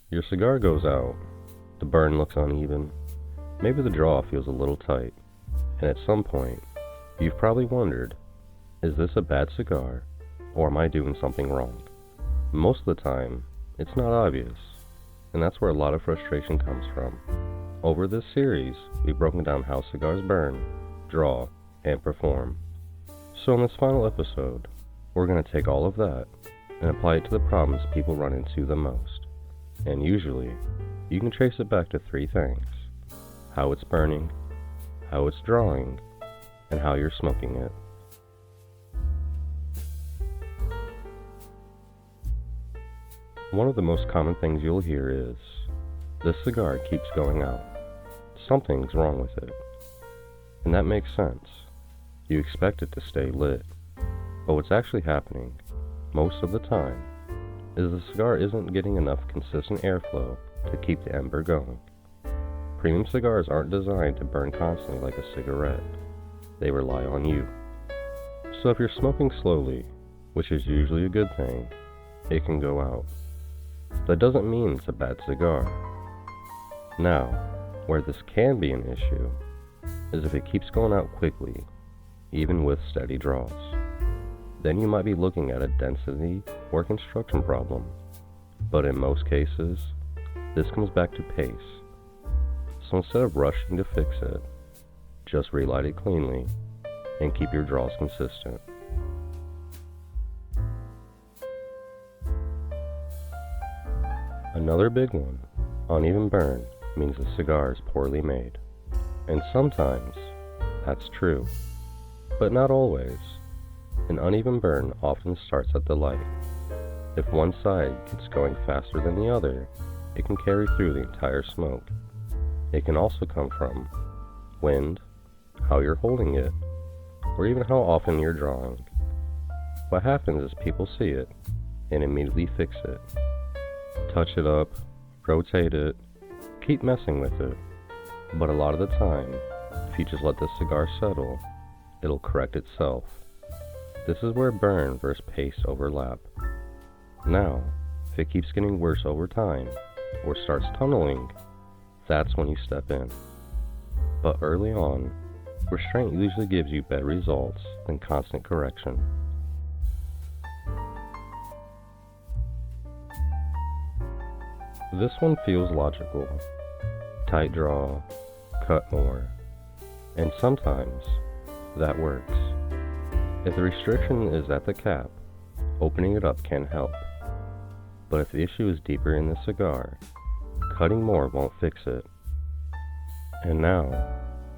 Your cigar goes out, the burn looks uneven, maybe the draw feels a little tight, and at some point, you've probably wondered, is this a bad cigar, or am I doing something wrong? Most of the time, it's not obvious, and that's where a lot of frustration comes from. Over this series, we've broken down how cigars burn, draw, and perform. So in this final episode, we're going to take all of that and apply it to the problems people run into the most. And usually, you can trace it back to three things: how it's burning, how it's drawing, and how you're smoking it. One of the most common things you'll hear is, "This cigar keeps going out. Something's wrong with it." And that makes sense. You expect it to stay lit. But what's actually happening, most of the time, is the cigar isn't getting enough consistent airflow to keep the ember going. Premium cigars aren't designed to burn constantly like a cigarette. They rely on you. So if you're smoking slowly, which is usually a good thing, it can go out. That doesn't mean it's a bad cigar. Now, where this can be an issue is if it keeps going out quickly, even with steady draws. Then you might be looking at a density or construction problem. But in most cases, this comes back to pace. So instead of rushing to fix it, just relight it cleanly and keep your draws consistent. Another big one, uneven burn, means the cigar is poorly made. And sometimes, that's true, but not always. An uneven burn often starts at the light. If one side gets going faster than the other, it can carry through the entire smoke. It can also come from wind, how you're holding it, or even how often you're drawing. What happens is people see it and immediately fix it. Touch it up, rotate it, keep messing with it. But a lot of the time, if you just let the cigar settle, it'll correct itself. This is where burn versus pace overlap. Now, if it keeps getting worse over time, or starts tunneling, that's when you step in. But early on, restraint usually gives you better results than constant correction. This one feels logical. Tight draw, cut more, and sometimes that works. If the restriction is at the cap, opening it up can help. But if the issue is deeper in the cigar, cutting more won't fix it. And now,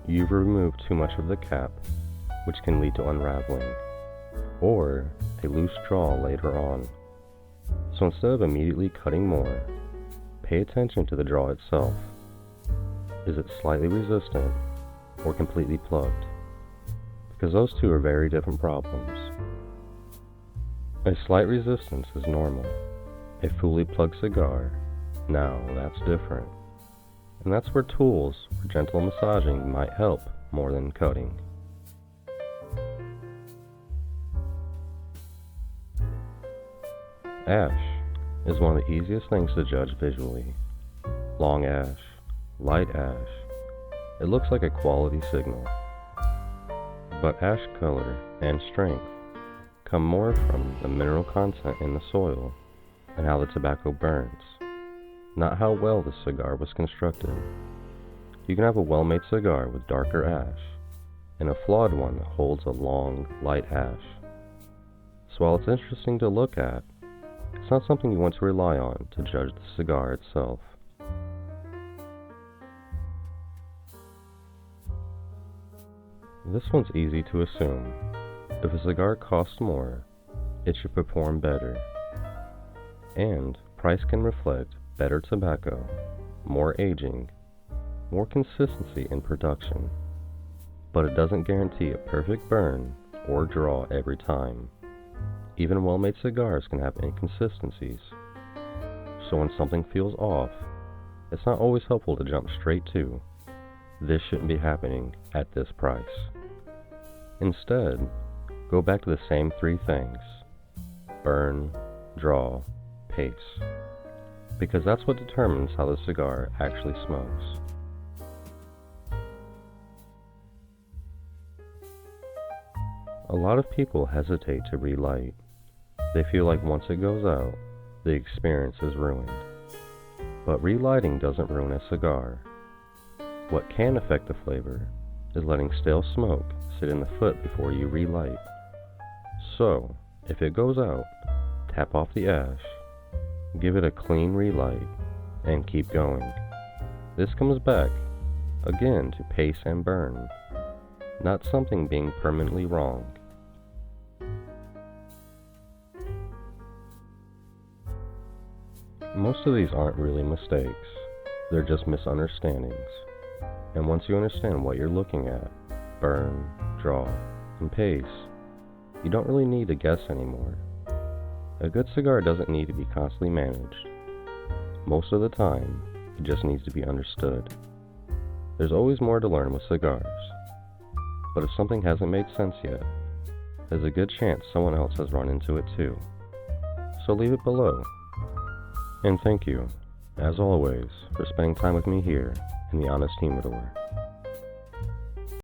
you've removed too much of the cap, which can lead to unraveling, or a loose draw later on. So instead of immediately cutting more, pay attention to the draw itself. Is it slightly resistant or completely plugged? Because those two are very different problems. A slight resistance is normal. A fully plugged cigar, now that's different. And that's where tools or gentle massaging might help more than cutting. Ash is one of the easiest things to judge visually. Long ash, light ash, it looks like a quality signal. But ash color and strength come more from the mineral content in the soil and how the tobacco burns, not how well the cigar was constructed. You can have a well-made cigar with darker ash, and a flawed one that holds a long, light ash. So while it's interesting to look at, it's not something you want to rely on to judge the cigar itself. This one's easy to assume. If a cigar costs more, it should perform better. And price can reflect better tobacco, more aging, more consistency in production. But it doesn't guarantee a perfect burn or draw every time. Even well-made cigars can have inconsistencies. So when something feels off, it's not always helpful to jump straight to, "This shouldn't be happening at this price." Instead, go back to the same three things: burn, draw, pace. because that's what determines how the cigar actually smokes. A lot of people hesitate to relight. They feel like once it goes out, the experience is ruined. But relighting doesn't ruin a cigar. What can affect the flavor is letting stale smoke sit in the foot before you relight. So, if it goes out, tap off the ash, give it a clean relight, and keep going. This comes back, again, to pace and burn, not something being permanently wrong. Most of these aren't really mistakes, they're just misunderstandings. And once you understand what you're looking at, burn, draw, and pace, you don't really need to guess anymore. A good cigar doesn't need to be constantly managed. Most of the time, it just needs to be understood. There's always more to learn with cigars. But if something hasn't made sense yet, there's a good chance someone else has run into it too. So leave it below. And thank you, as always, for spending time with me here in the Honest Humidor.